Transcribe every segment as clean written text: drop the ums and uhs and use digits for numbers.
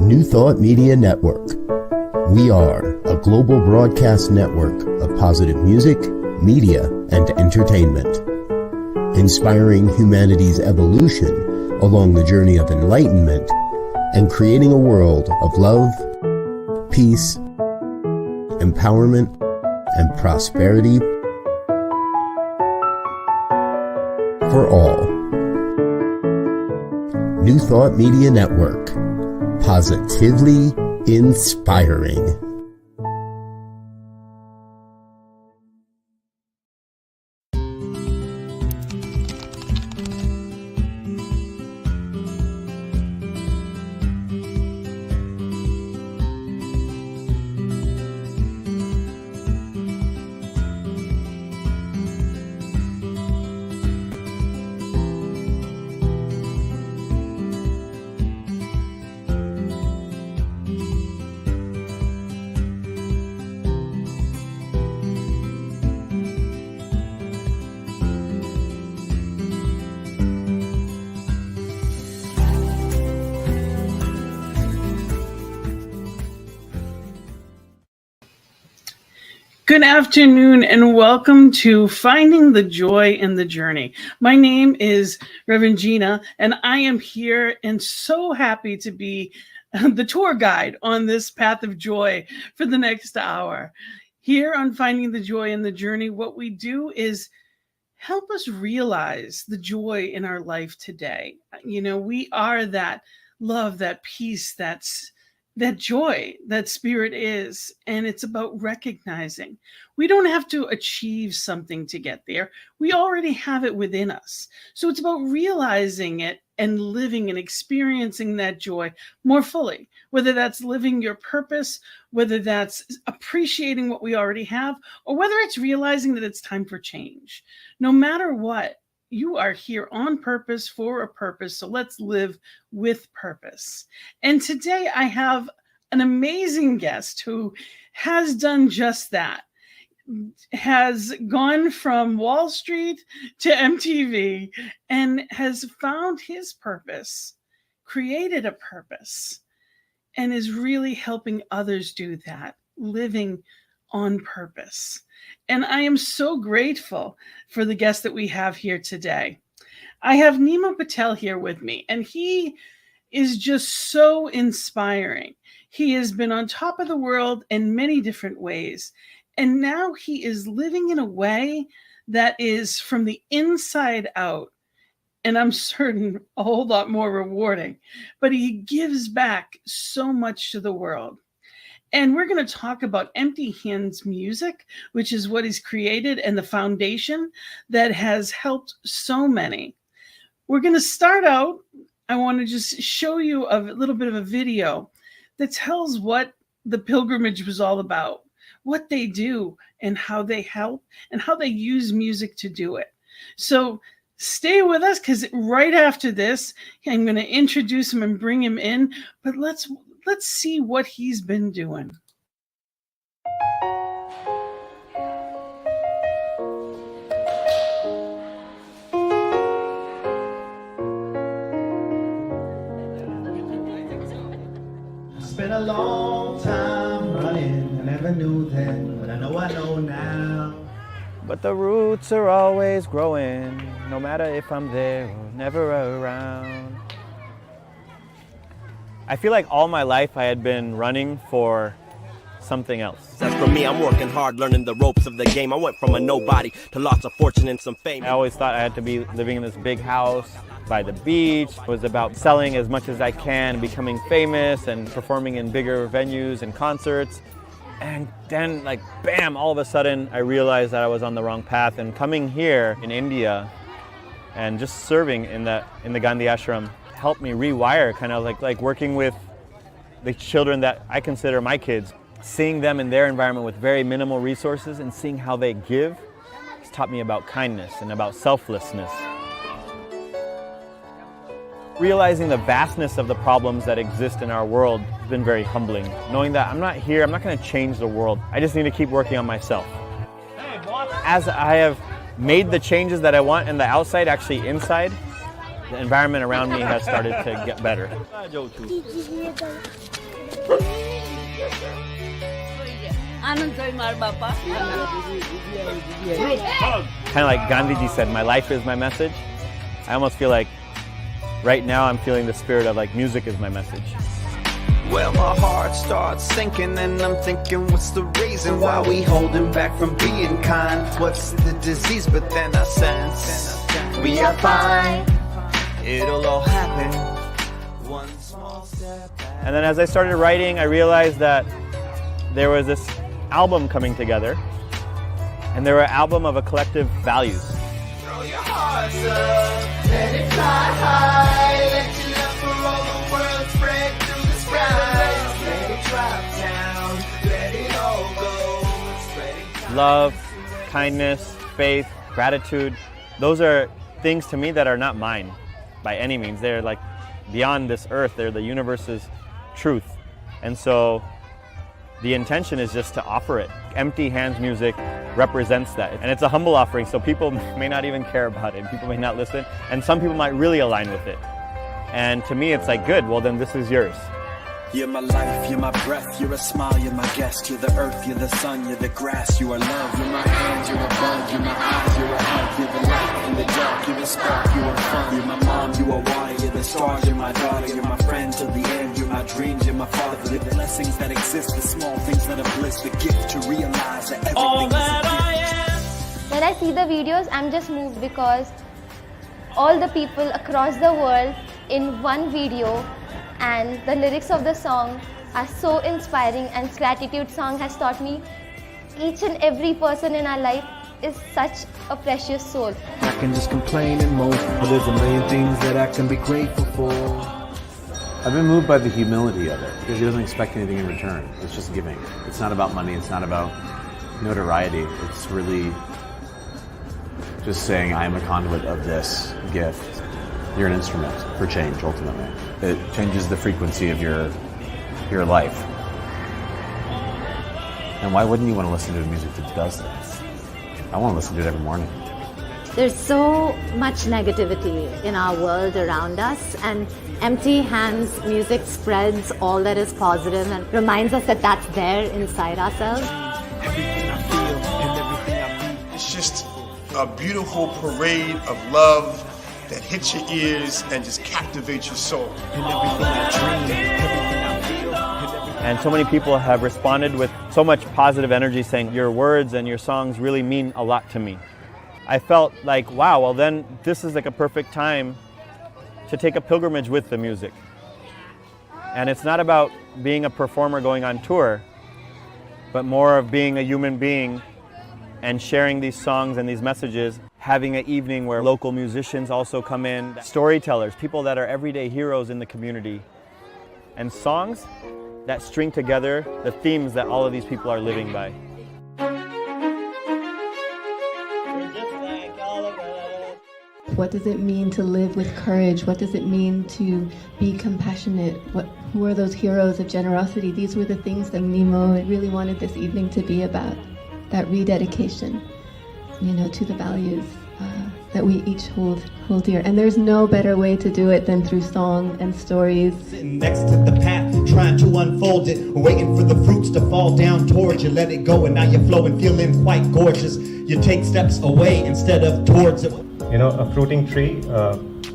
New Thought Media Network. We are a global broadcast network of positive music, media, and entertainment, inspiring humanity's evolution along the journey of enlightenment and creating a world of love, peace, empowerment, and prosperity for all. New Thought Media Network. Positively inspiring. Good afternoon and welcome to Finding the Joy in the Journey. My name is Rev Gina and I am here and so happy to be the tour guide on this path of joy for the next hour. Here on Finding the Joy in the Journey, what we do is help us realize the joy in our life today. You know, we are that love, that peace, that joy that spirit is, and it's about recognizing we don't have to achieve something to get there. We already have it within us. So it's about realizing it and living and experiencing that joy more fully, whether that's living your purpose, whether that's appreciating what we already have, or whether it's realizing that it's time for change. No matter what, you are here on purpose for a purpose, so let's live with purpose. And today I have an amazing guest who has done just that, has gone from Wall Street to MTV and has found his purpose, created a purpose, and is really helping others do that, living on purpose. And I am so grateful for the guest that we have here today. I have Nimo Patel here with me, and he is just so inspiring. He has been on top of the world in many different ways, and now he is living in a way that is from the inside out, and I'm certain a whole lot more rewarding, but he gives back so much to the world. And we're going to talk about Empty Hands Music, which is what he's created and the foundation that has helped so many. We're going to start out. I want to just show you a little bit of a video that tells what the pilgrimage was all about, what they do and how they help and how they use music to do it. So stay with us, because right after this, I'm going to introduce him and bring him in, but let's see what he's been doing. It's been a long time running. I never knew then, but I know now. But the roots are always growing, no matter if I'm there or never around. I feel like all my life I had been running for something else. As for me, I'm working hard, learning the ropes of the game. I went from a nobody to lots of fortune and some fame. I always thought I had to be living in this big house by the beach. It was about selling as much as I can, becoming famous and performing in bigger venues and concerts. And then, like, bam, all of a sudden I realized that I was on the wrong path. And coming here in India and just serving in the Gandhi ashram helped me rewire, kind of like working with the children that I consider my kids, seeing them in their environment with very minimal resources and seeing how they give. It's taught me about kindness and about selflessness. Realizing the vastness of the problems that exist in our world has been very humbling. Knowing that I'm not going to change the world. I just need to keep working on myself. As I have made the changes that I want in the outside, actually inside, the environment around me has started to get better. Kind of like Gandhiji said, my life is my message. I almost feel like right now I'm feeling the spirit of like music is my message. Well, my heart starts sinking and I'm thinking, what's the reason why we holding back from being kind? What's the disease? But then I sense we are fine. It'll all happen. One small step. And then as I started writing, I realized that there was this album coming together, and they were an album of a collective values. Throw your hearts up, let it fly high, let your love for all the world spread through the skies. Let it drop down, let it all go, spreading. Love, kindness, faith, gratitude, those are things to me that are not mine by any means. They're like beyond this earth, they're the universe's truth. And so the intention is just to offer it. Empty Hands music represents that. And it's a humble offering, so people may not even care about it. People may not listen. And some people might really align with it. And to me, it's like, good, well then this is yours. You're my life, you're my breath, you're a smile, you're my guest. You're the earth, you're the sun, you're the grass, you are love. You're my hands, you're a bug, you're my eyes, you're a hug. You're the light in the dark, you're a spark, you're a fun. You're my mom, you are water, you're the stars, you're my daughter. You're my friend till the end, you're my dreams, you're my father. The blessings that exist, the small things that are bliss. The gift to realize that everything All is that a I gift. am. When I see the videos, I'm just moved because all the people across the world in one video, and the lyrics of the song are so inspiring, and Gratitude song has taught me each and every person in our life is such a precious soul. I can just complain and moan, but there's a million things that I can be grateful for. I've been moved by the humility of it, because he doesn't expect anything in return. It's just giving. It's not about money, it's not about notoriety. It's really just saying, I am a conduit of this gift. You're an instrument for change, ultimately. It changes the frequency of your life. And why wouldn't you want to listen to music that does that? I want to listen to it every morning. There's so much negativity in our world around us, and Empty Hands music spreads all that is positive and reminds us that that's there inside ourselves. It's just a beautiful parade of love that hits your ears and just captivates your soul. And so many people have responded with so much positive energy saying, your words and your songs really mean a lot to me. I felt like, wow, well then this is like a perfect time to take a pilgrimage with the music. And it's not about being a performer going on tour, but more of being a human being and sharing these songs and these messages, having an evening where local musicians also come in, storytellers, people that are everyday heroes in the community, and songs that string together the themes that all of these people are living by. What does it mean to live with courage? What does it mean to be compassionate? Who are those heroes of generosity? These were the things that Nimo really wanted this evening to be about. That rededication, to the values that we each hold dear. And there's no better way to do it than through song and stories. Sitting next to the path, trying to unfold it, waiting for the fruits to fall down towards you. Let it go, and now you're flowing, feeling quite gorgeous. You take steps away instead of towards it. A fruiting tree,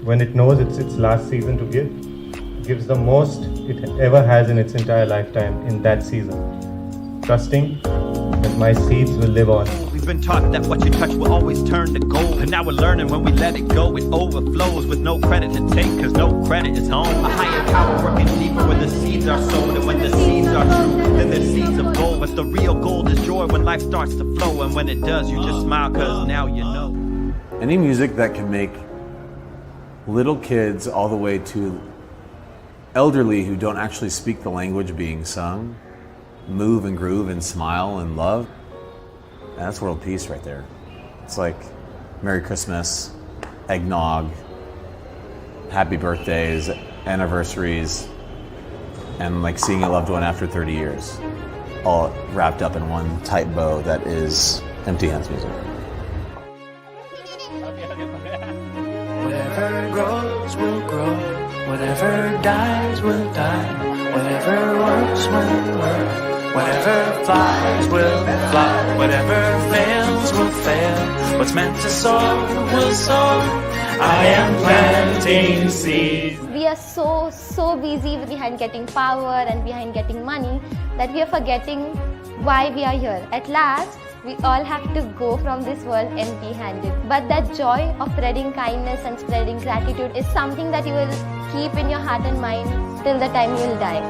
when it knows it's its last season to give, gives the most it ever has in its entire lifetime in that season. Trusting that my seeds will live on. We've been taught that what you touch will always turn to gold, and now we're learning when we let it go, it overflows with no credit to take, cause no credit is home. A higher power working deeper where the seeds are sown, and when the seeds are true, then they're seeds of gold. But the real gold is joy when life starts to flow, and when it does, you just smile cause now you know. Any music that can make little kids all the way to elderly who don't actually speak the language being sung move and groove and smile and love, that's world peace right there. It's like Merry Christmas, eggnog, happy birthdays, anniversaries, and like seeing a loved one after 30 years, all wrapped up in one tight bow that is Empty Hands music. Whatever grows will grow. Whatever dies will die. Whatever works will work. Whatever flies will fly. Whatever fails will fail. What's meant to soar will soar. I am planting seeds. We are so busy behind getting power and behind getting money that we are forgetting why we are here. At last, we all have to go from this world empty-handed. But that joy of spreading kindness and spreading gratitude is something that you will keep in your heart and mind till the time you will die.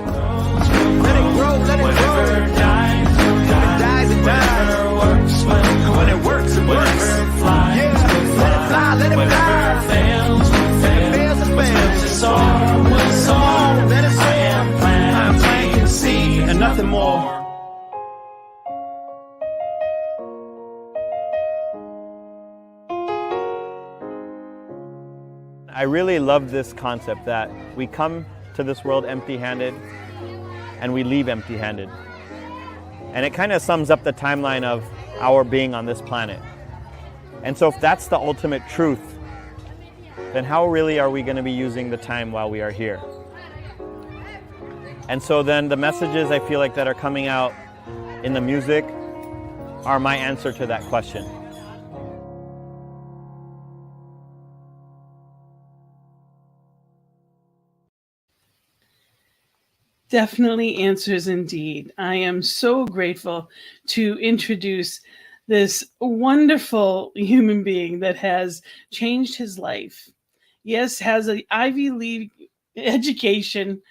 Let it grow, let it Whatever grow. dies, If it dies, it dies. whatever works, When it works, it works. whatever flies, Yeah, let it fly, let it whatever fly. fails, If it fails, it fails. to soar will soar. Let it soar. I am planting seeds and nothing more. I really love this concept that we come to this world empty-handed and we leave empty-handed. And it kind of sums up the timeline of our being on this planet. And so if that's the ultimate truth, then how really are we going to be using the time while we are here? And so then the messages I feel like that are coming out in the music are my answer to that question. Definitely answers indeed. I am so grateful to introduce this wonderful human being that has changed his life. Yes, has an Ivy League education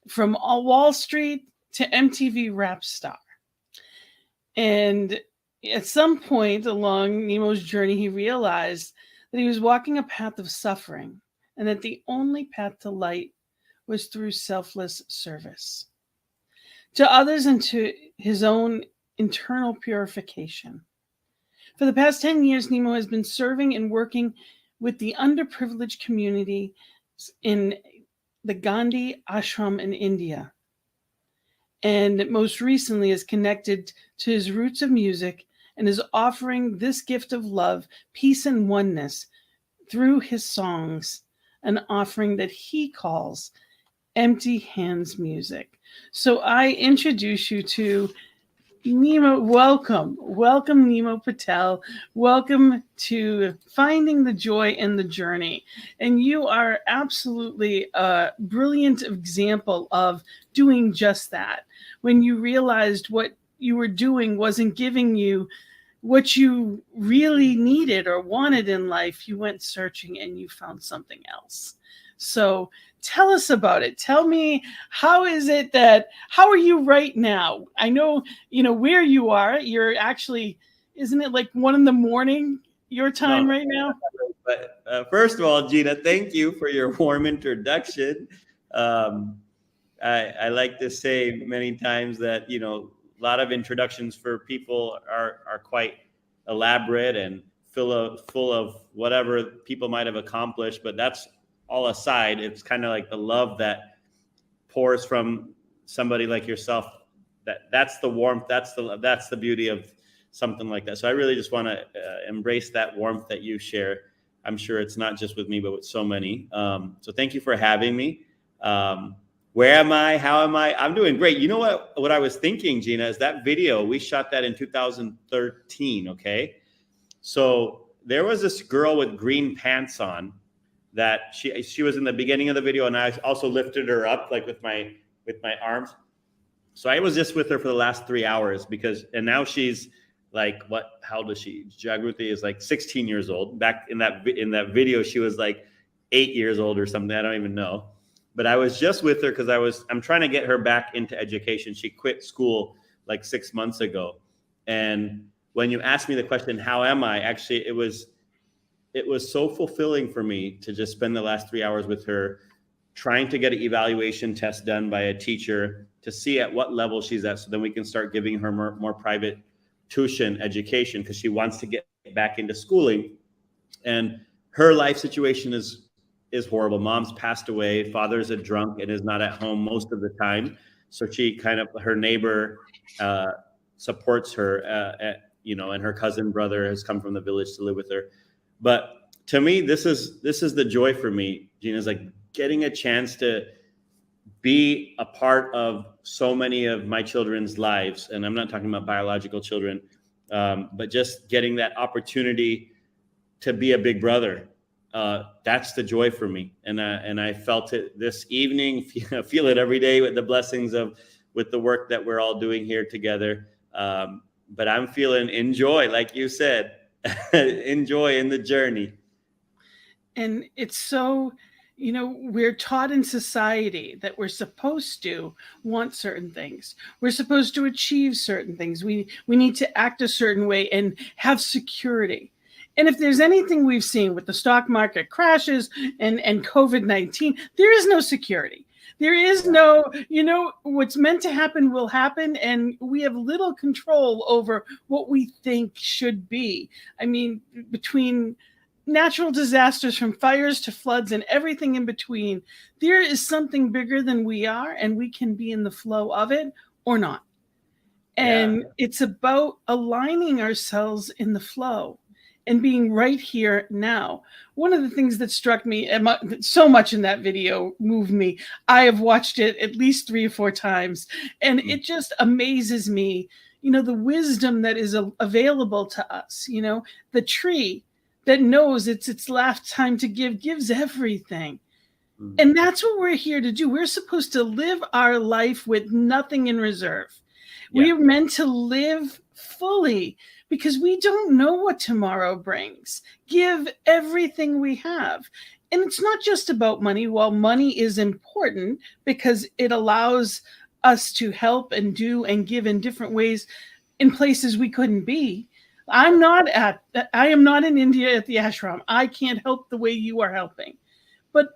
from Wall Street to MTV rap star. And at some point along Nemo's journey, he realized that he was walking a path of suffering and that the only path to light was through selfless service to others and to his own internal purification. For the past 10 years, Nimo has been serving and working with the underprivileged community in the Gandhi ashram in India. And most recently is connected to his roots of music and is offering this gift of love, peace, and oneness through his songs, an offering that he calls Empty Hands Music. So I introduce you to Nimo. Welcome Nimo Patel. Welcome to Finding the Joy in the Journey. And you are absolutely a brilliant example of doing just that. When you realized what you were doing wasn't giving you what you really needed or wanted in life, you went searching and you found something else. So tell us about it. Tell me, how are you right now? I know, where you are. You're actually, isn't it like 1 a.m. your time right now? But first of all, Gina, thank you for your warm introduction. I like to say many times that, a lot of introductions for people are quite elaborate and full of whatever people might have accomplished, but that's all aside. It's kind of like the love that pours from somebody like yourself. That's the warmth. That's the beauty of something like that. So I really just want to embrace that warmth that you share. I'm sure it's not just with me, but with so many. So thank you for having me. Where am I? How am I? I'm doing great. You know what I was thinking, Gina, is that video, we shot that in 2013, okay? So there was this girl with green pants on that she was in the beginning of the video, and I also lifted her up like with my arms. So I was just with her for the last 3 hours and now she's like, how old is she? Jagruti is like 16 years old. Back in that video, she was like 8 years old or something. I don't even know. But I was just with her because I'm trying to get her back into education. She quit school like 6 months ago. And when you asked me the question, how am I? Actually, it was so fulfilling for me to just spend the last 3 hours with her, trying to get an evaluation test done by a teacher to see at what level she's at, so then we can start giving her more private tuition education, because she wants to get back into schooling. And her life situation is horrible. Mom's passed away. Father's a drunk and is not at home most of the time. So her neighbor supports her, and her cousin brother has come from the village to live with her. But to me, this is the joy for me, Gina, is like getting a chance to be a part of so many of my children's lives. And I'm not talking about biological children, but just getting that opportunity to be a big brother. That's the joy for me. And I felt it this evening, feel it every day with the blessings with the work that we're all doing here together. But I'm feeling enjoy, like you said, enjoy in the journey. And it's so, we're taught in society that we're supposed to want certain things. We're supposed to achieve certain things. We need to act a certain way and have security. And if there's anything we've seen with the stock market crashes and COVID-19, there is no security. There is no, what's meant to happen will happen. And we have little control over what we think should be. I mean, between natural disasters from fires to floods and everything in between, there is something bigger than we are, and we can be in the flow of it or not. And it's about aligning ourselves in the flow and being right here now. One of the things that struck me so much in that video, moved me. I have watched it at least 3 or 4 times, and it just amazes me, the wisdom that is available to us. The tree that knows it's its last time to gives everything. And that's what we're here to do. We're supposed to live our life with nothing in reserve. We are meant to live fully because we don't know what tomorrow brings. Give everything we have. And it's not just about money. While money is important because it allows us to help and do and give in different ways in places we couldn't be. I am not in India at the ashram. I can't help the way you are helping. But,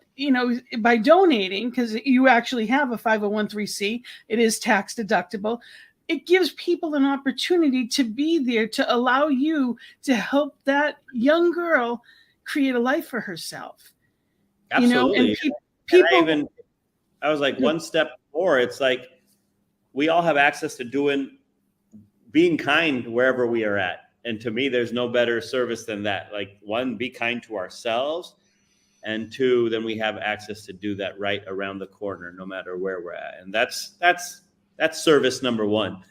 by donating, because you actually have a 501(c), it is tax deductible. It gives people an opportunity to be there to allow you to help that young girl create a life for herself. Absolutely. And I was like one step more. It's like we all have access to being kind wherever we are at. And to me, there's no better service than that. Like, 1, be kind to ourselves, and 2, then we have access to do that right around the corner, no matter where we're at. And that's service number 1.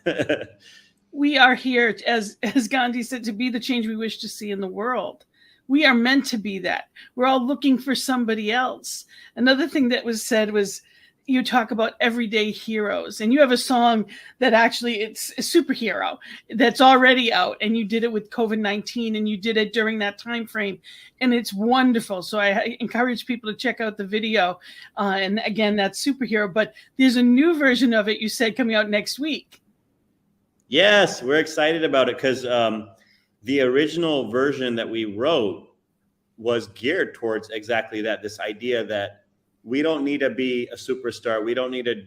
We are here, as Gandhi said, to be the change we wish to see in the world. We are meant to be that. We're all looking for somebody else. Another thing that was said was, you talk about everyday heroes, and you have a song that actually it's a superhero that's already out, and you did it with COVID-19, and you did it during that time frame, and it's wonderful. So I encourage people to check out the video. And again, that's superhero, but there's a new version of it, you said, coming out next week. Yes, we're excited about it because the original version that we wrote was geared towards exactly that, this idea that we don't need to be a superstar. We don't need to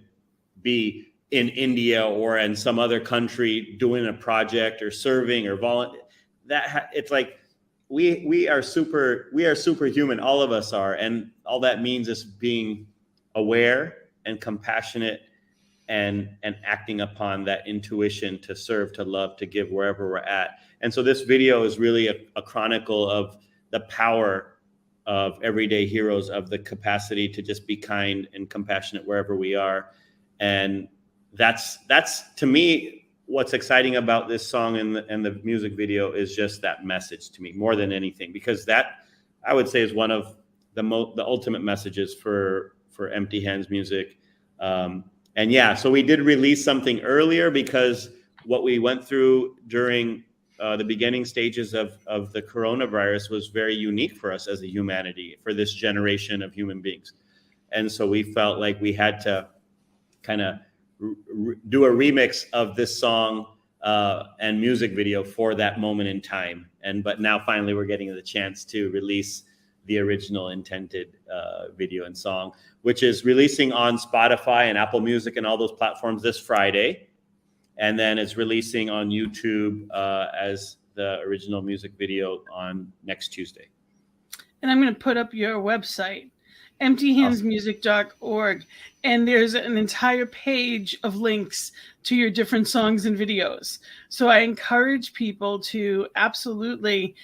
be in India or in some other country doing a project or serving or volunteer. It's like we are superhuman. All of us are, and all that means is being aware and compassionate and acting upon that intuition to serve, to love, to give wherever we're at. And so this video is really a chronicle of the power of everyday heroes, of the capacity to just be kind and compassionate wherever we are. And that's to me, what's exciting about this song and the music video is just that message to me more than anything, because that, I would say, is one of the ultimate messages for Empty Hands music. And yeah, so we did release something earlier because what we went through during the beginning stages of the coronavirus was very unique for us as a humanity, for this generation of human beings. And so we felt like we had to kind of do a remix of this song and music video for that moment in time. But now finally we're getting the chance to release the original intended video and song, which is releasing on Spotify and Apple Music and all those platforms this Friday. And then it's releasing on YouTube as the original music video on next Tuesday. And I'm going to put up your website, emptyhandsmusic.org. And there's an entire page of links to your different songs and videos. So I encourage people to absolutely,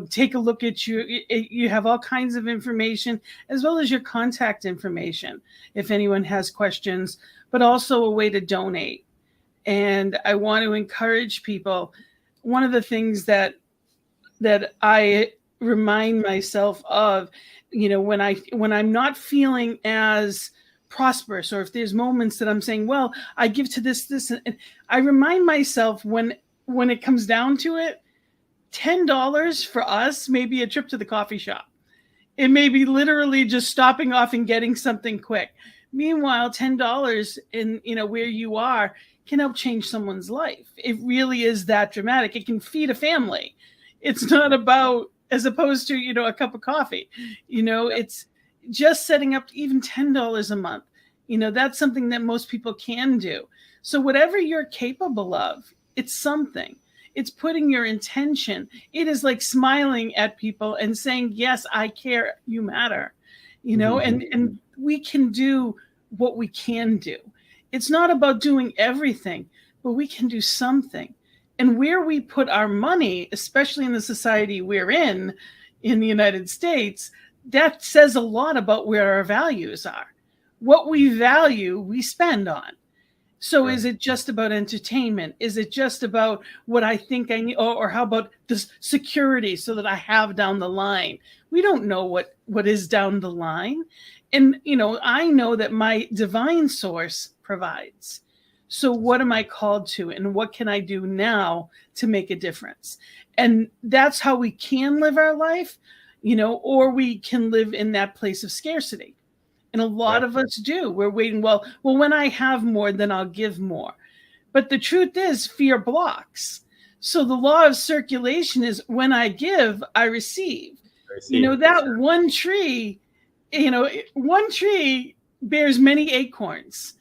take a look at you. You have all kinds of information, as well as your contact information if anyone has questions, but also a way to donate. And I want to encourage people. One of the things that I remind myself of, when I'm not feeling as prosperous, or if there's moments that I'm saying, well, I give to this, and I remind myself when it comes down to it, $10 for us may be a trip to the coffee shop. It may be literally just stopping off and getting something quick. Meanwhile, $10 in, where you are can help change someone's life. It really is that dramatic. It can feed a family. It's not about, as opposed to, a cup of coffee, it's just setting up even $10 a month. That's something that most people can do. So whatever you're capable of, it's something. It's putting your intention. It is like smiling at people and saying, yes, I care, you matter, and we can do what we can do. It's not about doing everything, but we can do something. And where we put our money, especially in the society we're in the United States, that says a lot about where our values are. What we value, we spend on. So is it just about entertainment? Is it just about what I think I need? Or how about this security so that I have down the line? We don't know what is down the line. And, I know that my divine source provides. So what am I called to, and what can I do now to make a difference? And that's how we can live our life, or we can live in that place of scarcity. And a lot of us do. We're waiting, well, when I have more, then I'll give more. But the truth is, fear blocks. So the law of circulation is, when I give, I receive. That one tree, one tree bears many acorns,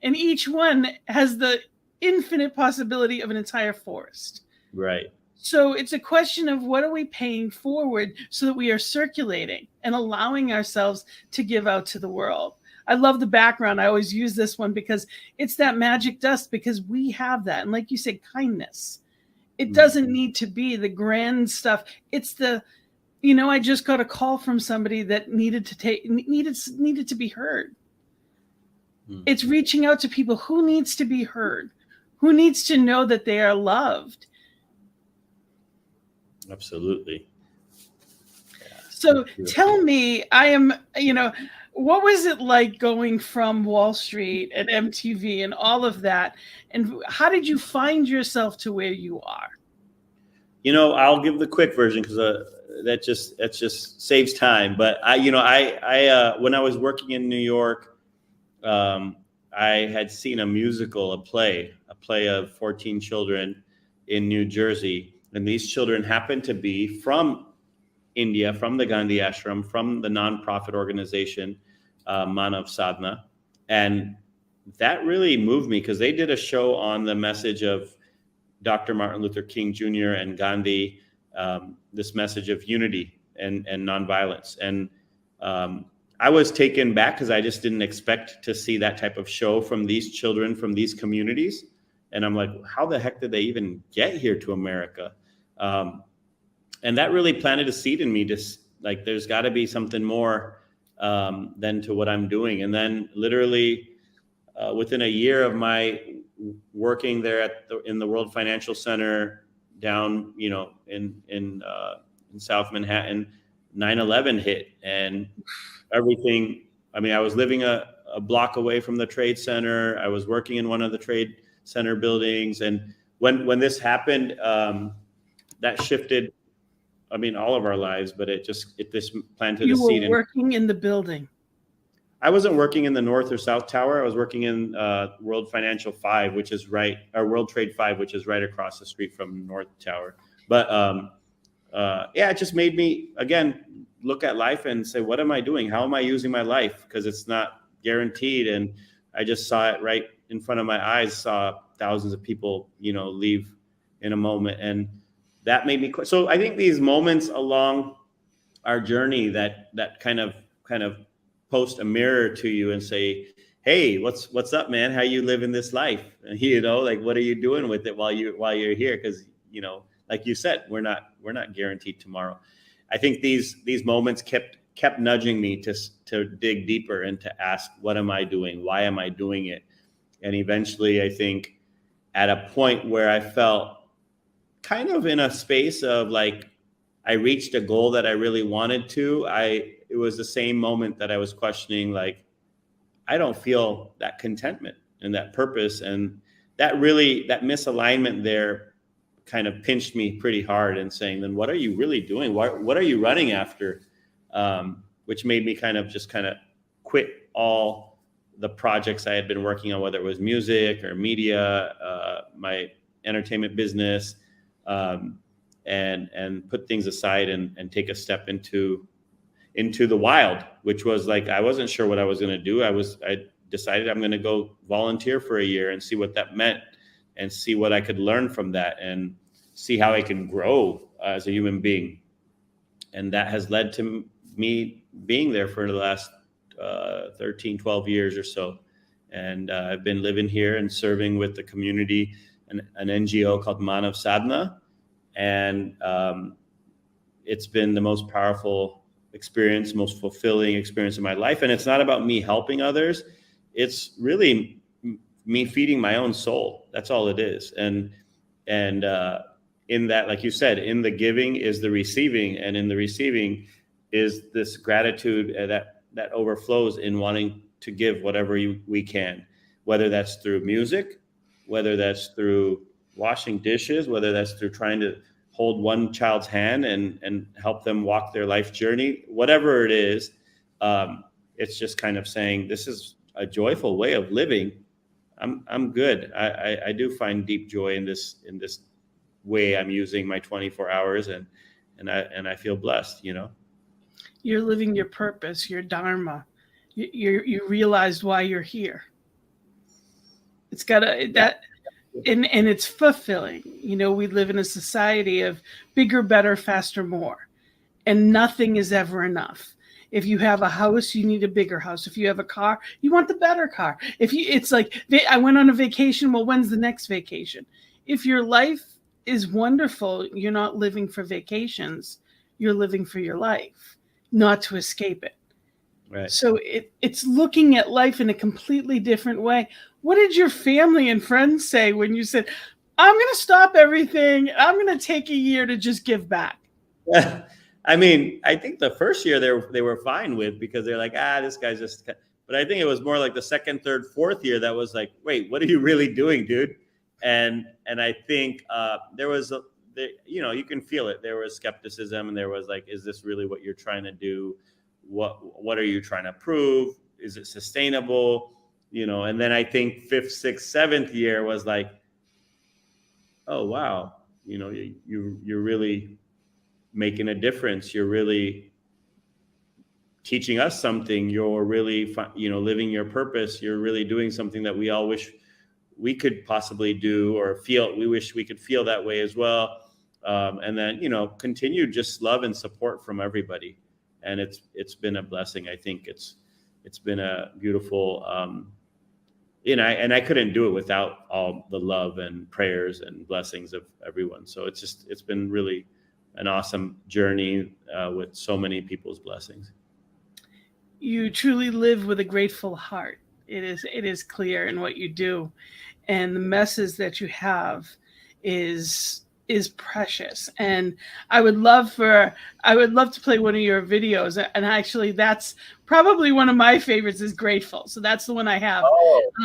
and each one has the infinite possibility of an entire forest. Right. So it's a question of, what are we paying forward so that we are circulating and allowing ourselves to give out to the world? I love the background. I always use this one because it's that magic dust, because we have that. And like you said, kindness. It doesn't need to be the grand stuff. It's the, I just got a call from somebody that needed to be heard. It's reaching out to people who needs to be heard, who needs to know that they are loved. Absolutely. So tell me, what was it like going from Wall Street and MTV and all of that? And how did you find yourself to where you are? I'll give the quick version because that just saves time. But I when I was working in New York, I had seen a play of 14 children in New Jersey. And these children happened to be from India, from the Gandhi Ashram, from the nonprofit organization, Manav Sadhana. And that really moved me, because they did a show on the message of Dr. Martin Luther King Jr. and Gandhi, this message of unity and nonviolence. And I was taken back because I just didn't expect to see that type of show from these children, from these communities. And I'm like, how the heck did they even get here to America? And that really planted a seed in me, just like, there's got to be something more than to what I'm doing. And then literally within a year of my working there in the World Financial Center down, in South Manhattan, 9/11 hit, and everything. I mean, I was living a block away from the Trade Center. I was working in one of the Trade Center buildings, and when this happened, that shifted, all of our lives, but it just planted a seed. You were working in the building. I wasn't working in the North or South Tower. I was working in World Financial 5, which is World Trade 5, which is right across the street from North Tower. But it just made me, again, look at life and say, what am I doing? How am I using my life? Because it's not guaranteed. And I just saw it right in front of my eyes, saw thousands of people, leave in a moment. And that made me quit. So I think these moments along our journey that kind of post a mirror to you and say, hey, what's up, man? How you living this life? And what are you doing with it while you're here? Because, like you said, we're not guaranteed tomorrow. I think these moments kept nudging me to dig deeper and to ask, what am I doing? Why am I doing it? And eventually, I think at a point where I felt kind of in a space of like, I reached a goal that I really wanted to, it was the same moment that I was questioning, like, I don't feel that contentment and that purpose. And that misalignment there kind of pinched me pretty hard and saying, then what are you really doing? What are you running after? Which made me kind of quit all the projects I had been working on, whether it was music or media, my entertainment business, and put things aside and take a step into the wild, which was like, I wasn't sure what I was going to do. I decided I'm going to go volunteer for a year and see what that meant and see what I could learn from that and see how I can grow as a human being. And that has led to me being there for the last 13, 12 years or so. And I've been living here and serving with the community, an NGO called Manav Sadhana. And it's been the most powerful experience, most fulfilling experience of my life. And it's not about me helping others. It's really me feeding my own soul. That's all it is. And in that, like you said, in the giving is the receiving, and in the receiving is this gratitude that overflows in wanting to give whatever we can, whether that's through music, whether that's through washing dishes, whether that's through trying to hold one child's hand and help them walk their life journey, whatever it is. It's just kind of saying, this is a joyful way of living. I'm good. I do find deep joy in this way I'm using my 24 hours, and I feel blessed, you know. You're living your purpose, your dharma. You realized why you're here. It's got that, and it's fulfilling. You know, we live in a society of bigger, better, faster, more, and nothing is ever enough. If you have a house, you need a bigger house. If you have a car, you want the better car. It's like, I went on a vacation. Well, when's the next vacation? If your life is wonderful, you're not living for vacations. You're living for your life, not to escape it. Right. So it's looking at life in a completely different way. What did your family and friends say when you said, I'm going to stop everything, I'm going to take a year to just give back? I mean, I think the first year they were fine with, because they're like, this guy's just, but I think it was more like the second, third, fourth year that was like, wait, what are you really doing, dude? And I think there was, you can feel it. There was skepticism, and there was like, is this really what you're trying to do? What are you trying to prove? Is it sustainable? You know, and then I think fifth, sixth, seventh year was like, oh, wow, you know, you're really making a difference. You're really teaching us something. You're really, living your purpose. You're really doing something that we all wish we could possibly do or feel. We wish we could feel that way as well. And then, continued just love and support from everybody. And it's been a blessing. I think it's been a beautiful, and I couldn't do it without all the love and prayers and blessings of everyone. So it's been really an awesome journey with so many people's blessings. You truly live with a grateful heart. It is clear in what you do, and the message that you have is precious. And I would love to play one of your videos. And actually, that's probably one of my favorites is Grateful. So that's the one I have.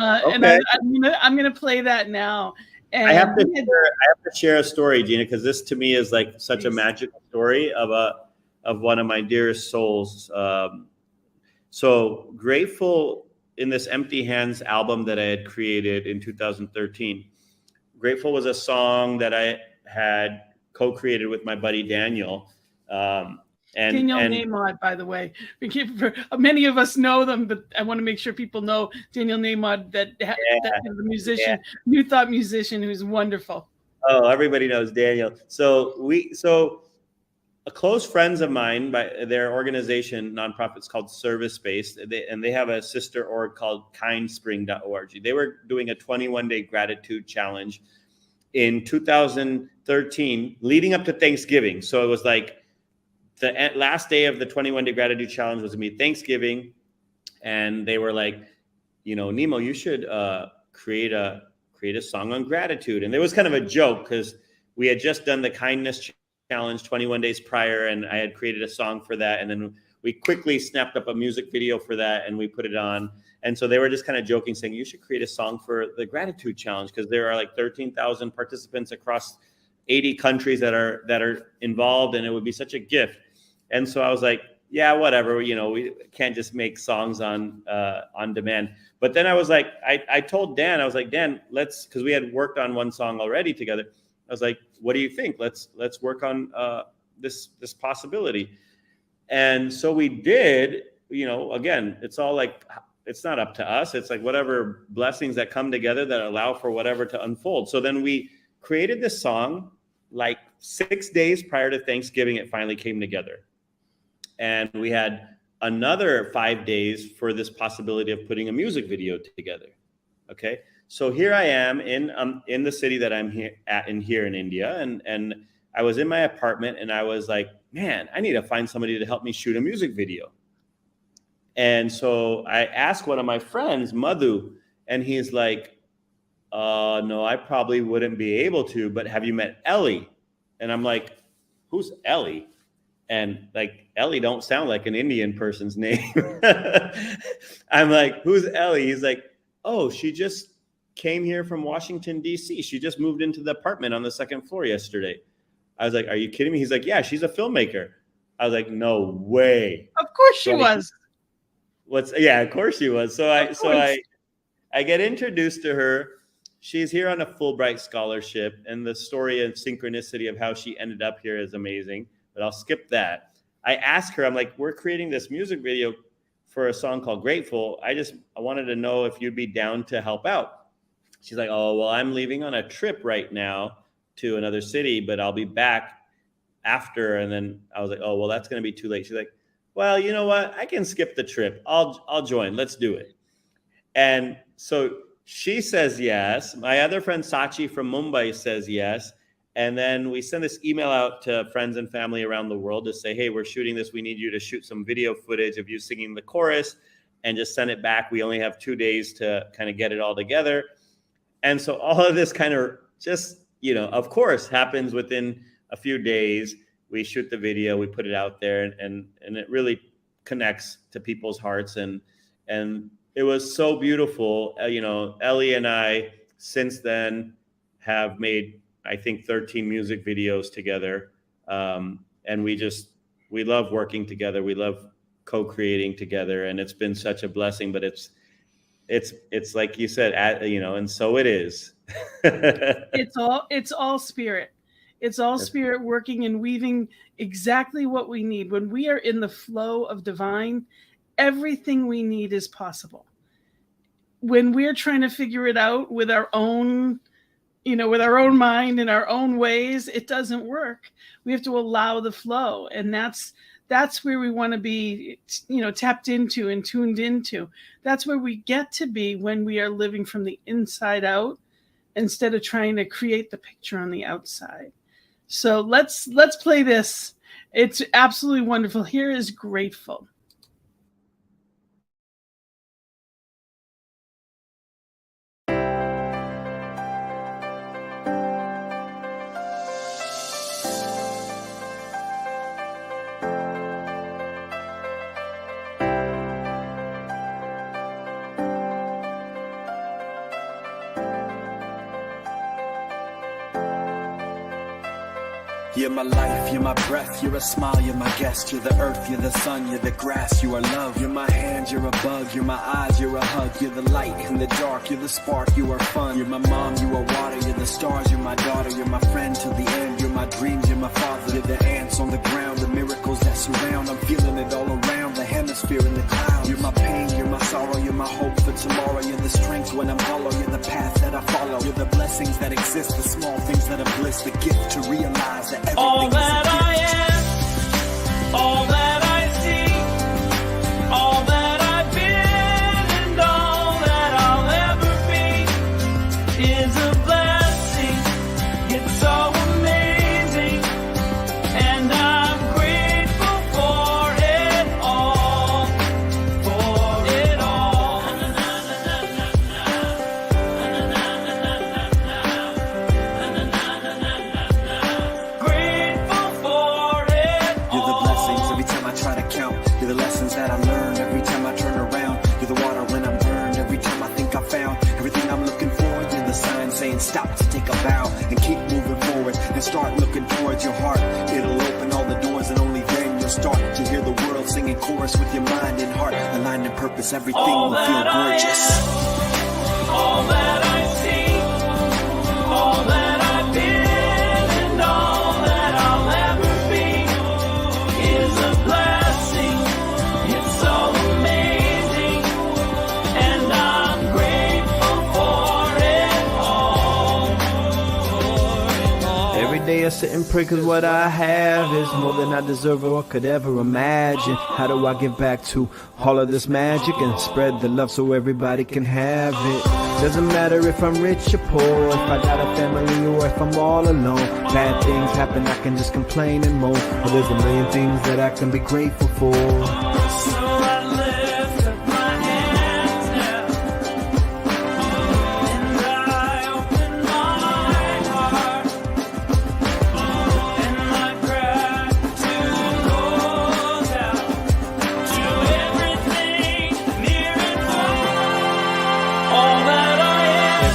Okay. And I'm gonna play that now. And I have to share a story, Gina, because this to me is like such a magical story of one of my dearest souls. So Grateful, in this Empty Hands album that I had created in 2013, Grateful was a song that I had co-created with my buddy Daniel. Daniel Naimod, by the way. Many of us know them, but I want to make sure people know Daniel Naimod, that is a musician, New Thought musician who's wonderful. Oh, everybody knows Daniel. So a close friends of mine, by their organization, nonprofit's called Service Space, and they have a sister org called kindspring.org. They were doing a 21-day gratitude challenge in 2000. 13 leading up to Thanksgiving. So it was like the last day of the 21 Day Gratitude Challenge was gonna be Thanksgiving. And they were like, you know, Nimo, you should create a song on gratitude. And there was kind of a joke because we had just done the kindness challenge 21 days prior, and I had created a song for that. And then we quickly snapped up a music video for that and we put it on. And so they were just kind of joking, saying, you should create a song for the gratitude challenge because there are like 13,000 participants across 80 countries that are involved, and it would be such a gift. And so I was like, yeah, whatever, you know, we can't just make songs on demand. But then I was like, I told Dan, I was like, Dan, let's, because we had worked on one song already together. I was like, what do you think? Let's work on this possibility. And so we did. You know, again, it's all like, it's not up to us. It's like whatever blessings that come together that allow for whatever to unfold. So then we created this song like 6 days prior to Thanksgiving. It finally came together. And we had another 5 days for this possibility of putting a music video together. Okay. So here I am in the city that I'm here in India. And I was in my apartment and I was like, man, I need to find somebody to help me shoot a music video. And so I asked one of my friends, Madhu, and he's like, no, I probably wouldn't be able to, but have you met Ellie? And I'm like, who's Ellie? And like, Ellie don't sound like an Indian person's name. I'm like, who's Ellie? He's like, oh, she just came here from Washington, D.C. She just moved into the apartment on the second floor yesterday. I was like, are you kidding me? He's like, yeah, she's a filmmaker. I was like, no way. Of course she was. Yeah, of course she was. So I get introduced to her. She's here on a Fulbright scholarship, and the story and synchronicity of how she ended up here is amazing. But I'll skip that. I asked her, I'm like, we're creating this music video for a song called Grateful. I wanted to know if you'd be down to help out. She's like, oh, well, I'm leaving on a trip right now to another city, but I'll be back after. And then I was like, oh, well, that's going to be too late. She's like, well, you know what? I can skip the trip. I'll join. Let's do it. And so she says yes. My other friend Sachi from Mumbai says yes. And then we send this email out to friends and family around the world to say, hey, we're shooting this. We need you to shoot some video footage of you singing the chorus and just send it back. We only have 2 days to kind of get it all together. And so all of this kind of just, you know, of course, happens within a few days. We shoot the video, we put it out there, and it really connects to people's hearts. And it was so beautiful. You know, Ellie and I, since then, have made, I think, 13 music videos together. And we love working together. We love co-creating together. And it's been such a blessing, but it's like you said, you know, and so it is. It's all spirit. It's all spirit working and weaving exactly what we need. When we are in the flow of divine, everything we need is possible. When we're trying to figure it out with our own, you know, with our own mind and our own ways, it doesn't work. We have to allow the flow. And that's where we want to be, you know, tapped into and tuned into. That's where we get to be when we are living from the inside out instead of trying to create the picture on the outside. So let's play this. It's absolutely wonderful. Here is Grateful. You're my life, you're my breath, you're a smile, you're my guest. You're the earth, you're the sun, you're the grass, you are love. You're my hand, you're a bug, you're my eyes, you're a hug. You're the light in the dark, you're the spark, you are fun. You're my mom, you are water, you're the stars, you're my daughter. You're my friend till the end, you're my dreams, you're my father. You're the ants on the ground, the miracles that surround. I'm feeling it all around, the hemisphere in the clouds. You're my pain, you're my sorrow, you're my hope for tomorrow. You're the strength when I'm hollow, you're the path that I follow. You're the blessings that exist, the small things that are bliss. The gift to realize that all that I am, all that I see, all that I've been, and all that I'll ever be is a blessing. It's so amazing. stop to take a bow and keep moving forward and start looking towards your heart. It'll open all the doors and only then you'll start to hear the world singing chorus with your mind and heart. Aligned in purpose, everything All will feel that I gorgeous. all that I see, all that I've been, and all that I'll ever be is a blessing. It's so amazing, and I'm grateful for it all. Every day I sit and pray cause what I have is more than I deserve or could ever imagine. How do I give back to all of this magic and spread the love so everybody can have it? Doesn't matter if I'm rich or poor, if I got a family or if I'm all alone. Bad things happen, I can just complain and moan. But there's a million things that I can be grateful for. So I lift up my hands now, and I open my heart, and my gratitude goes out to everything near and far. All that I am,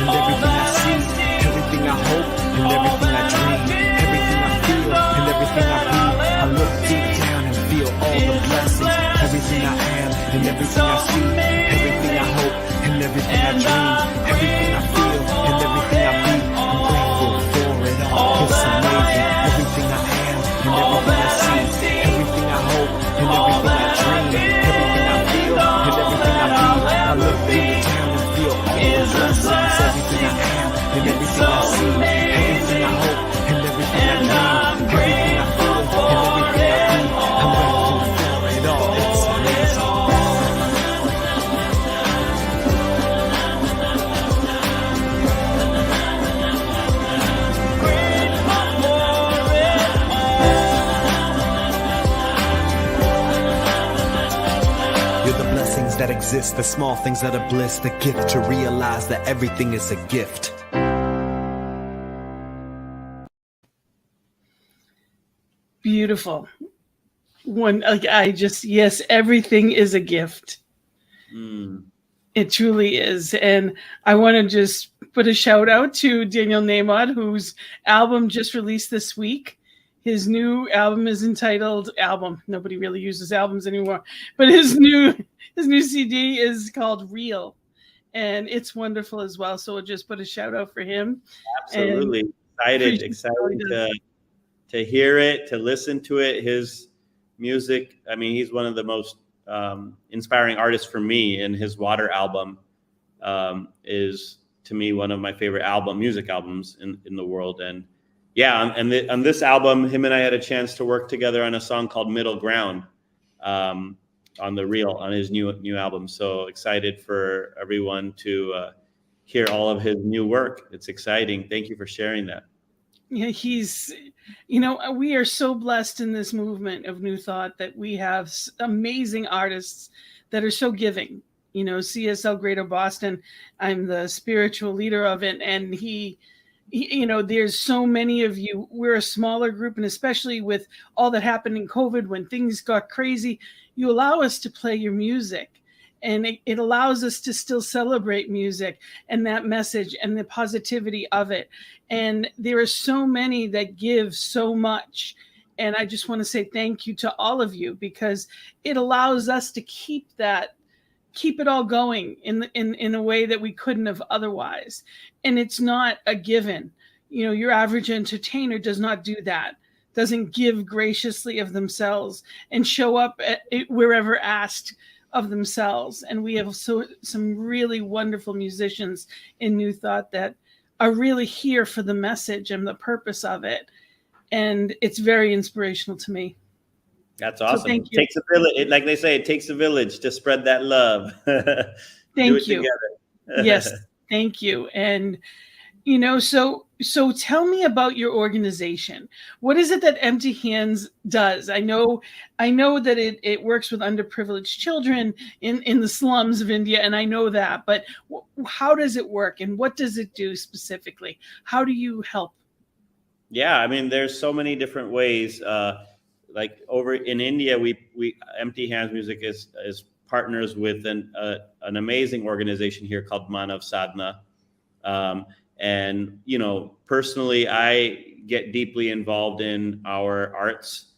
And everything I see, everything I hope, and everything I dream, everything I feel, and everything I be. I look deep down and feel all the blessings. Everything I am, and everything I see, everything I hope, and everything I dream, everything I feel, and everything I be. I'm grateful for it all. It's amazing. Everything I am, and everything I see, everything I hope, and everything I dream, everything I feel, and everything I be. I look deep down and feel all the blessings. Everything I am, and everything I see, everything I hope, and everything I dream, everything I feel, and everything I be. I'm grateful for it all. It's amazing. You're the blessings that exist, the small things that are bliss, the gift to realize that everything is a gift. Beautiful. Yes, everything is a gift. It truly is. And I want to just put a shout out to Daniel Namod, whose album just released this week. His new album is entitled Nobody really uses albums anymore, but his new CD is called Real, and it's wonderful as well. So we'll just put a shout out for him. Absolutely. And Excited to hear it, to listen to it. His music, I mean, he's one of the most inspiring artists for me, and his Water album is, to me, one of my favorite music albums in the world. And yeah, on this album, him and I had a chance to work together on a song called Middle Ground on his new album. So excited for everyone to hear all of his new work. It's exciting. Thank you for sharing that. Yeah, we are so blessed in this movement of New Thought that we have amazing artists that are so giving. CSL Greater Boston, I'm the spiritual leader of it, and he there's so many of you. We're a smaller group, and especially with all that happened in COVID, when things got crazy, you allow us to play your music, and it allows us to still celebrate music and that message and the positivity of it. And there are so many that give so much. And I just want to say thank you to all of you, because it allows us to keep it all going in a way that we couldn't have otherwise. And it's not a given. Your average entertainer does not do that, doesn't give graciously of themselves and show up wherever asked of themselves. And we have some really wonderful musicians in New Thought that are really here for the message and the purpose of it. And it's very inspirational to me. That's awesome. So thank you. It takes a village, like they say, it takes a village to spread that love. Thank you. Together. Yes, thank you. And so tell me about your organization. What is it that Empty Hands does? I know that it works with underprivileged children in the slums of India, and I know that. But how does it work, and what does it do specifically? How do you help? Yeah, I mean, there's so many different ways. Like over in India, we Empty Hands Music is partners with an amazing organization here called Manav Sadhana. And, you know, personally, I get deeply involved in our arts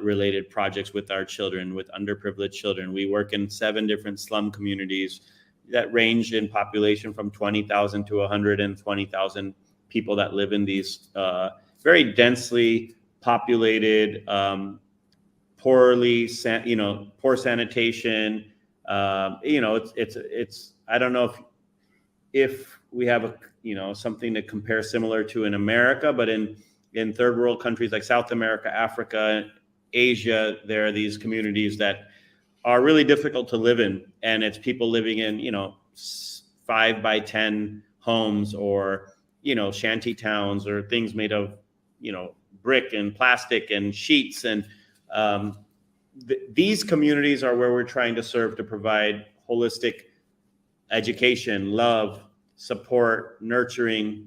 related projects with our children, with underprivileged children. We work in 7 different slum communities that range in population from 20,000 to 120,000 people that live in these very densely populated, poor sanitation. You know, it's I don't know if we have something to compare similar to in America, but in third world countries like South America, Africa, Asia, there are these communities that are really difficult to live in, and it's people living in 5 by 10 homes, or shanty towns, or things made of brick and plastic and sheets, and these communities are where we're trying to serve, to provide holistic education, love, support, nurturing,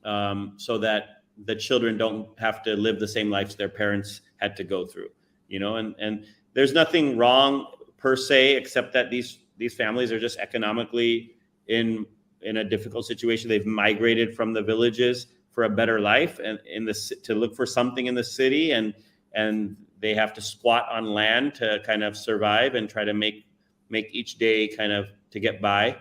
so that the children don't have to live the same lives their parents had to go through, and there's nothing wrong per se, except that these families are just economically in a difficult situation. They've migrated from the villages for a better life and to look for something in the city, and they have to squat on land to kind of survive and try to make each day kind of to get by.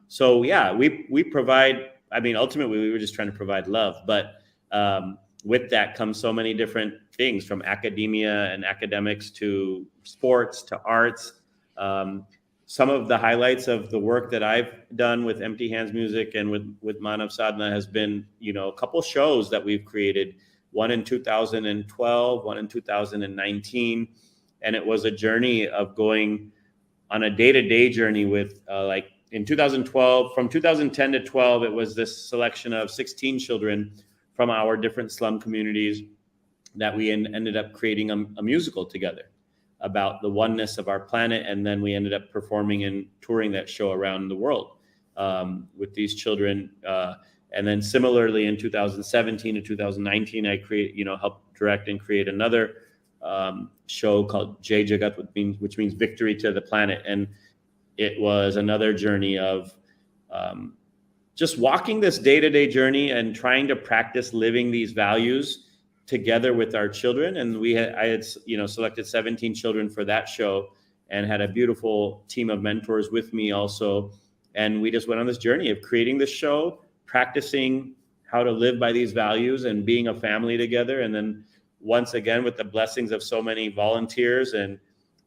So yeah, we provide, I mean, ultimately we were just trying to provide love, but with that comes so many different things, from academia and academics to sports to arts. Some of the highlights of the work that I've done with Empty Hands Music and with Manav Sadhana has been, a couple shows that we've created, one in 2012, one in 2019. And it was a journey of going on a day-to-day journey with like in 2012, from 2010 to 12, it was this selection of 16 children from our different slum communities that we ended up creating a musical together about the oneness of our planet. And then we ended up performing and touring that show around the world with these children. And then similarly in 2017 to 2019, I helped direct and create another show called Jai Jagat, which means victory to the planet. And it was another journey of just walking this day-to-day journey and trying to practice living these values together with our children. And I had selected 17 children for that show and had a beautiful team of mentors with me also. And we just went on this journey of creating this show, practicing how to live by these values and being a family together. And then once again, with the blessings of so many volunteers and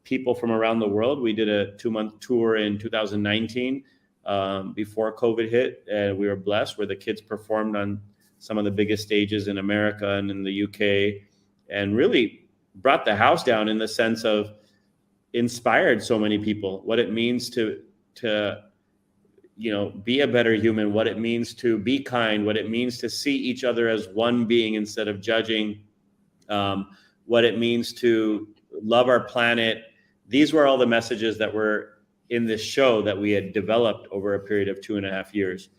people from around the world, we did a 2-month tour in 2019 before COVID hit. And we were blessed where the kids performed on some of the biggest stages in America and in the UK, and really brought the house down in the sense of inspired so many people, what it means to be a better human, what it means to be kind, what it means to see each other as one being instead of judging, what it means to love our planet. These were all the messages that were in this show that we had developed over a period of 2.5 years.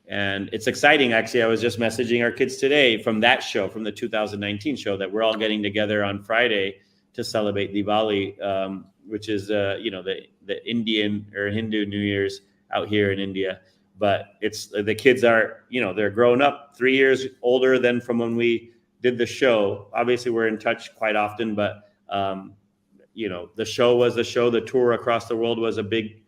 And it's exciting, actually. I was just messaging our kids today from that show, from the 2019 show, that we're all getting together on Friday to celebrate Diwali, which is, the Indian or Hindu New Year's out here in India. But it's the kids are, they're grown up 3 years older than from when we did the show. Obviously, we're in touch quite often, but, the show was the show. The tour across the world was a big,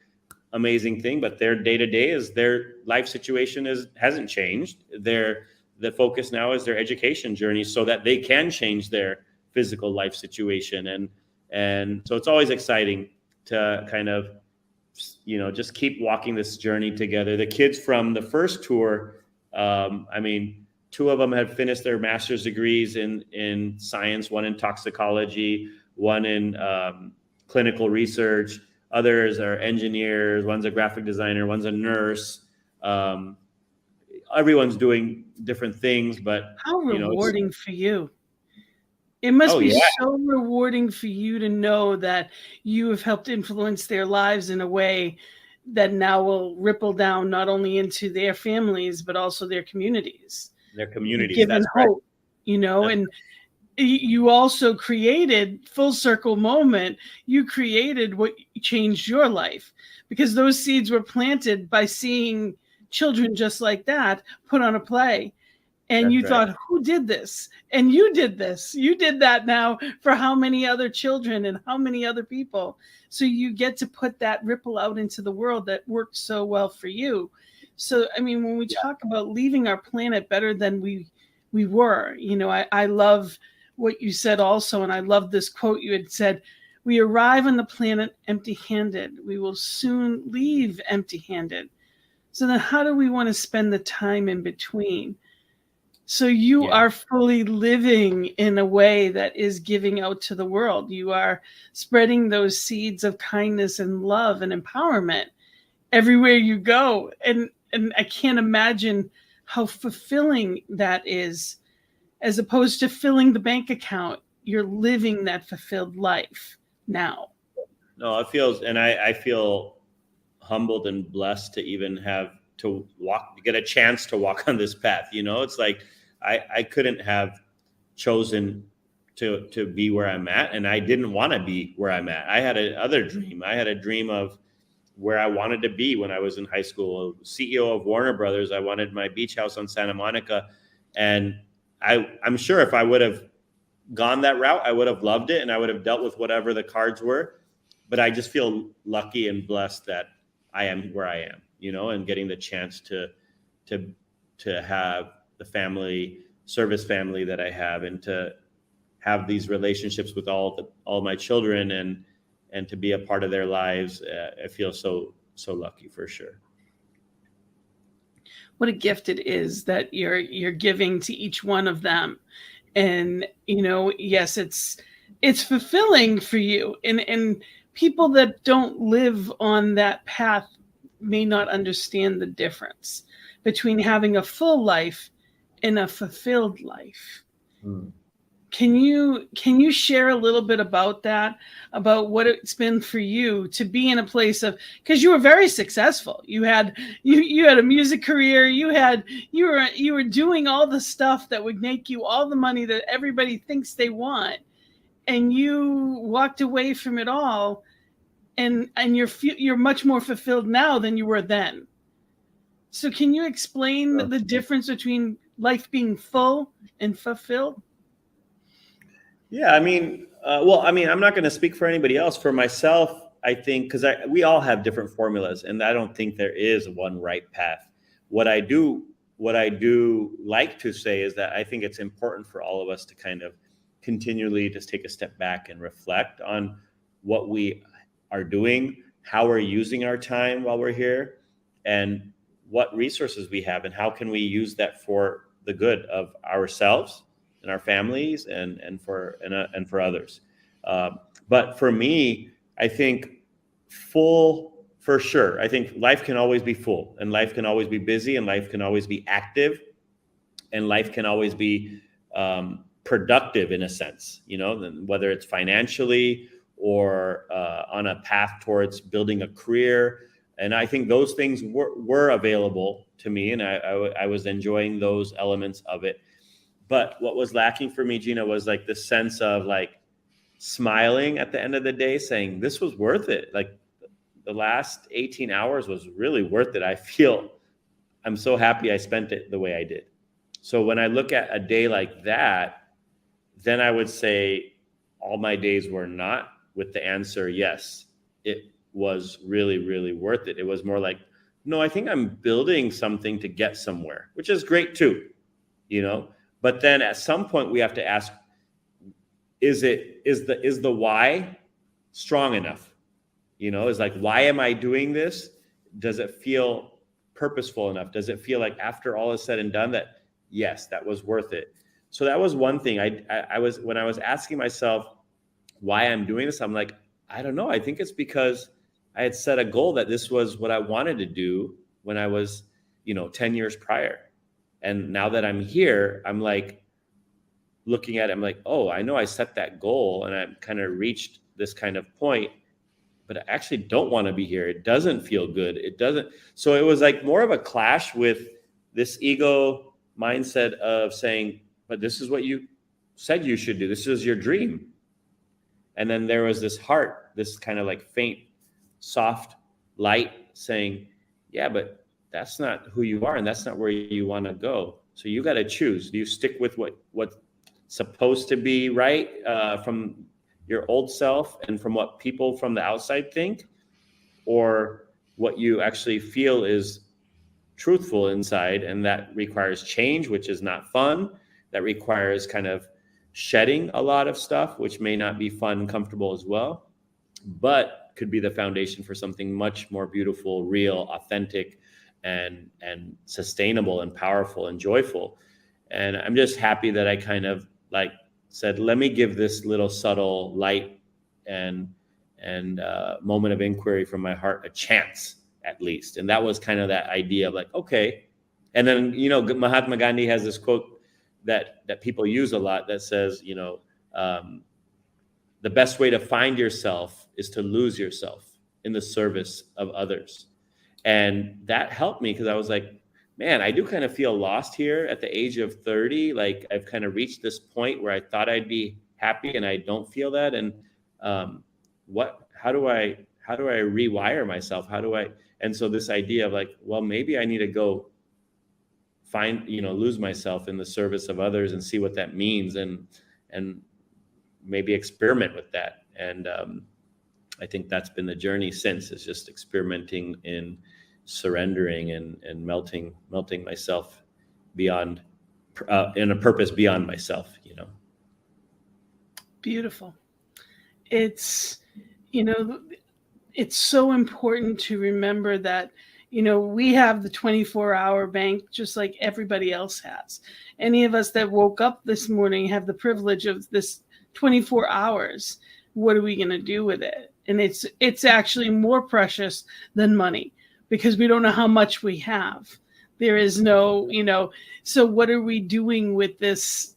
amazing thing, but their day-to-day is their life situation hasn't changed. The focus now is their education journey so that they can change their physical life situation. And so it's always exciting to kind of, just keep walking this journey together. The kids from the first tour, 2 of them have finished their master's degrees in science, one in toxicology, one in clinical research. Others are engineers, one's a graphic designer, one's a nurse. Everyone's doing different things, but how rewarding for you. It must be so rewarding for you to know that you have helped influence their lives in a way that now will ripple down not only into their families, but also their communities. Their communities. Given That's hope, right. and you also created, full circle moment, you created what changed your life, because those seeds were planted by seeing children just like that put on a play. And you thought, who did this? And you did this. You did that now for how many other children and how many other people? So you get to put that ripple out into the world that worked so well for you. So, I mean, when we talk about leaving our planet better than we were, you know, I love what you said also. And I love this quote you had said: we arrive on the planet empty-handed. We will soon leave empty-handed. So then how do we want to spend the time in between? So you are fully living in a way that is giving out to the world. You are spreading those seeds of kindness and love and empowerment everywhere you go. And I can't imagine how fulfilling that is, as opposed to filling the bank account. You're living that fulfilled life now. No, it feels, and I feel humbled and blessed to even have to get a chance to walk on this path. You know, it's like, I couldn't have chosen to be where I'm at, and I didn't want to be where I'm at. I had another dream. I had a dream of where I wanted to be when I was in high school. CEO of Warner Brothers. I wanted my beach house on Santa Monica. And I'm sure if I would have gone that route, I would have loved it and I would have dealt with whatever the cards were. But I just feel lucky and blessed that I am where I am, you know, and getting the chance to have the service family that I have, and to have these relationships with all my children, and to be a part of their lives. I feel so lucky, for sure. What a gift it is that you're giving to each one of them. And, you know, yes, it's fulfilling for you, and people that don't live on that path may not understand the difference between having a full life and a fulfilled life. Can you share a little bit about that, about what it's been for you to be in a place of, because you were very successful. You had a music career. You were doing all the stuff that would make you all the money that everybody thinks they want, and you walked away from it all, and you're much more fulfilled now than you were then. So can you explain the difference between life being full and fulfilled? Yeah, I mean, I'm not going to speak for anybody else. For myself, I think, because we all have different formulas, and I don't think there is one right path. What I do like to say is that I think it's important for all of us to kind of continually just take a step back and reflect on what we are doing, how we're using our time while we're here, and what resources we have, and how can we use that for the good of ourselves and our families and for others. But for me, I think full, for sure. I think life can always be full, and life can always be busy, and life can always be active, and life can always be productive in a sense, you know, whether it's financially or on a path towards building a career. And I think those things were available to me, and I was enjoying those elements of it. But what was lacking for me, Gina, was like the sense of like smiling at the end of the day, saying this was worth it. Like the last 18 hours was really worth it. I'm so happy I spent it the way I did. So when I look at a day like that, then I would say all my days were not, with the answer, yes, it was really, really worth it. It was more like, no, I think I'm building something to get somewhere, which is great too, you know? But then at some point we have to ask, is the why strong enough? You know, it's like, why am I doing this? Does it feel purposeful enough? Does it feel like after all is said and done that, yes, that was worth it? So that was one thing. When I was asking myself why I'm doing this, I'm like, I don't know. I think it's because I had set a goal that this was what I wanted to do when I was, 10 years prior. And now that I'm here, I'm like looking at it, I'm like, oh, I know I set that goal and I kind of reached this kind of point, but I actually don't want to be here. It doesn't feel good. It doesn't. So it was like more of a clash with this ego mindset of saying, but this is what you said you should do. This is your dream. And then there was this heart, this kind of like faint, soft light saying, yeah, but that's not who you are, and that's not where you want to go. So you got to choose. Do you stick with what's supposed to be right from your old self and from what people from the outside think, or what you actually feel is truthful inside? And that requires change, which is not fun. That requires kind of shedding a lot of stuff, which may not be fun and comfortable as well, but could be the foundation for something much more beautiful, real, authentic, and sustainable and powerful and joyful. And I'm just happy that I kind of like said, let me give this little subtle light and moment of inquiry from my heart a chance, at least. And that was kind of that idea of like, okay. And then, you know, Mahatma Gandhi has this quote that people use a lot that says, you know, the best way to find yourself is to lose yourself in the service of others. And that helped me, because I was like, man, I do kind of feel lost here at the age of 30. Like I've kind of reached this point where I thought I'd be happy and I don't feel that. And how do I rewire myself? And so this idea of like, well, maybe I need to go lose myself in the service of others and see what that means, and maybe experiment with that. And I think that's been the journey since, is just experimenting in surrendering and melting myself beyond, in a purpose beyond myself, you know. Beautiful. It's, you know, it's so important to remember that, you know, we have the 24-hour bank just like everybody else has. Any of us that woke up this morning have the privilege of this 24 hours. What are we going to do with it? And it's actually more precious than money, because we don't know how much we have. There is no, you know, so what are we doing with this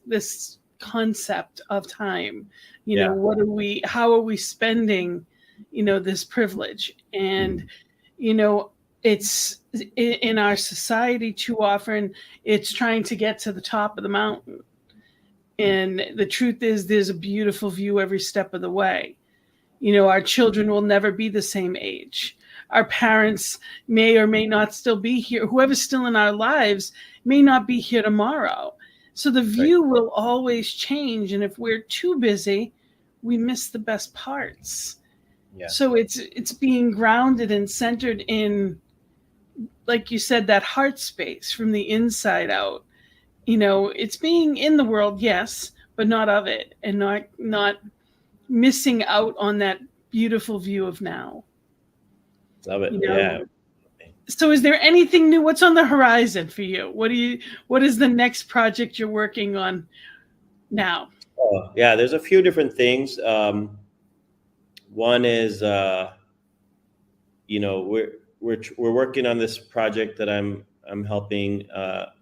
concept of time? You know, how are we spending, you know, this privilege? And, you know, it's in our society too often, it's trying to get to the top of the mountain. And the truth is, there's a beautiful view every step of the way. You know, our children will never be the same age. Our parents may or may not still be here. Whoever's still in our lives may not be here tomorrow. So the view will always change. And if we're too busy, we miss the best parts. Yeah. So it's being grounded and centered in, like you said, that heart space from the inside out. You know, it's being in the world, yes, but not of it, and not missing out on that beautiful view of now. Love it. You know? Yeah. So is there anything new? What's on the horizon for you? What is the next project you're working on now? Oh, yeah, there's a few different things. One is, you know, we're working on this project that I'm helping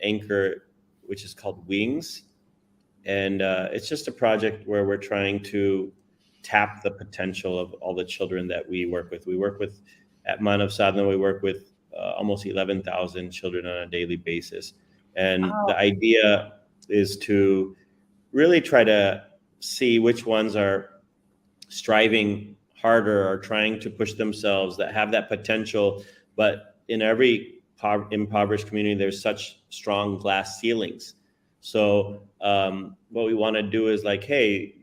anchor, which is called Wings. And it's just a project where we're trying to tap the potential of all the children that we work with. We work with, at Manav Sadhana, we work with almost 11,000 children on a daily basis. And the idea is to really try to see which ones are striving harder or trying to push themselves, that have that potential. But in every impoverished community, there's such strong glass ceilings. So what we want to do is like, hey,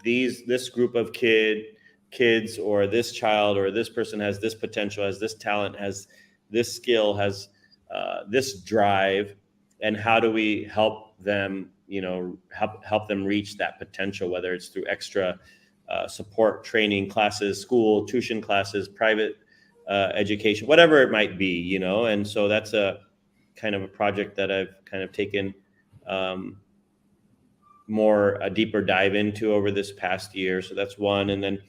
this group of kids or this child or this person has this potential, has this talent, has this skill, has this drive, and how do we help them, you know, help them reach that potential, whether it's through extra support, training, classes, school, tuition classes, private education, whatever it might be, you know. And so that's a kind of a project that I've kind of taken a deeper dive into over this past year. So that's one. And then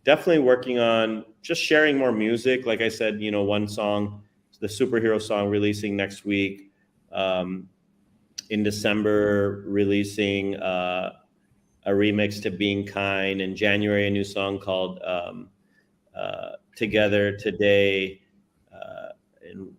definitely working on just sharing more music. Like I said, you know, one song, the superhero song, releasing next week. In December, releasing a remix to Being Kind. In January, a new song called Together Today. In,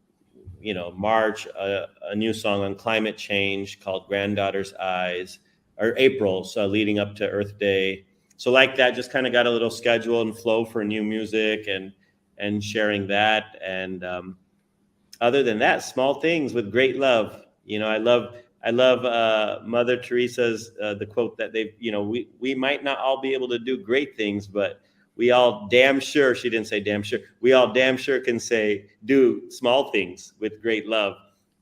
you know, March, a new song on climate change called Granddaughter's Eyes. or April, so leading up to Earth Day. So like that, just kind of got a little schedule and flow for new music and sharing that. And other than that, small things with great love. You know, I love Mother Teresa's the quote that we might not all be able to do great things, but we all damn sure, she didn't say damn sure, we all damn sure can do small things with great love.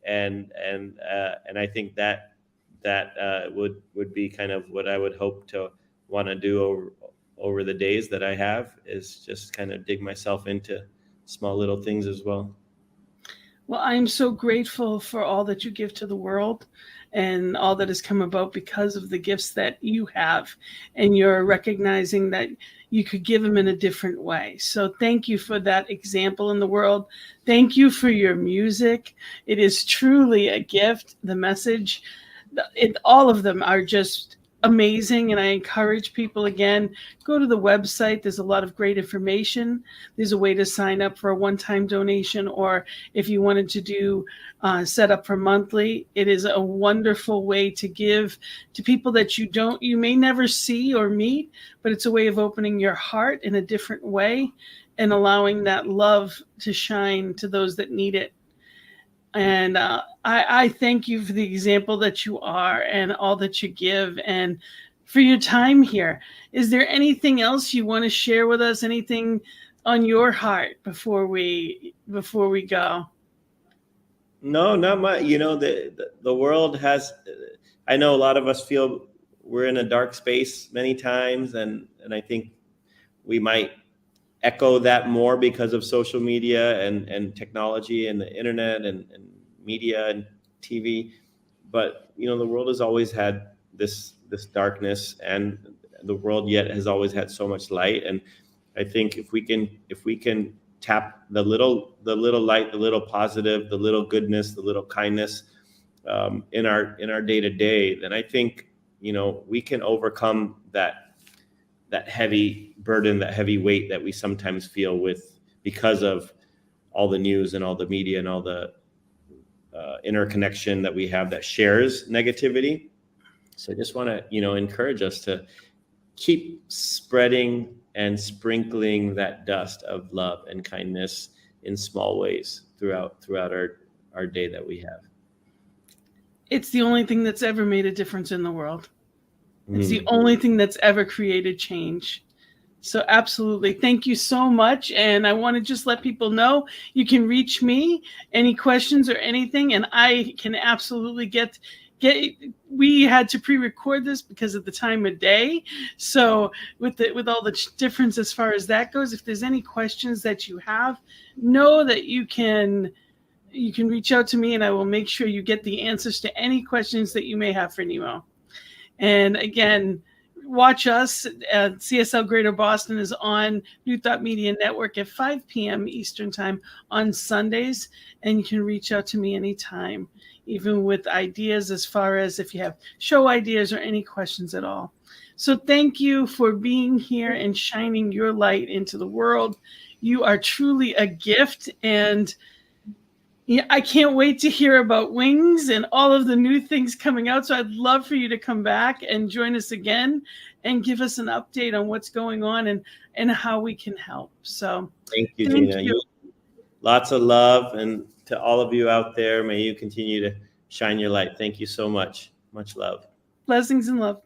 And I think that would be kind of what I would hope to want to do over the days that I have, is just kind of dig myself into small little things as well. Well, I'm so grateful for all that you give to the world and all that has come about because of the gifts that you have, and you're recognizing that you could give them in a different way. So thank you for that example in the world. Thank you for your music. It is truly a gift. The message, all of them are just amazing. And I encourage people, again, go to the website. There's a lot of great information. There's a way to sign up for a one-time donation, or if you wanted to do set up for monthly, it is a wonderful way to give to people that you may never see or meet, but it's a way of opening your heart in a different way and allowing that love to shine to those that need it. And I thank you for the example that you are and all that you give, and for your time here. Is there anything else you want to share with us? Anything on your heart before we go? No, not much. You know, the world has, I know a lot of us feel we're in a dark space many times, and I think we might echo that more because of social media and technology and the internet and media and TV. But, you know, the world has always had this darkness, and the world yet has always had so much light. And I think if we can tap the little light, the little positive, the little goodness, the little kindness in our day to day, then I think, you know, we can overcome that heavy burden, that heavy weight that we sometimes feel because of all the news and all the media and all the interconnection that we have that shares negativity. So I just want to, you know, encourage us to keep spreading and sprinkling that dust of love and kindness in small ways throughout our day that we have. It's the only thing that's ever made a difference in the world. It's the only thing that's ever created change. So absolutely. Thank you so much. And I want to just let people know you can reach me, any questions or anything, and I can absolutely get we had to pre-record this because of the time of day. So with all the difference as far as that goes, if there's any questions that you have, know that you can reach out to me, and I will make sure you get the answers to any questions that you may have for Nimo. And again, watch us. CSL Greater Boston is on New Thought Media Network at 5 p.m. Eastern Time on Sundays. And you can reach out to me anytime, even with ideas as far as if you have show ideas or any questions at all. So thank you for being here and shining your light into the world. You are truly a gift. And yeah, I can't wait to hear about Wings and all of the new things coming out. So I'd love for you to come back and join us again and give us an update on what's going on and how we can help. So thank you, Gina. Lots of love, and to all of you out there, may you continue to shine your light. Thank you so much. Much love. Blessings and love.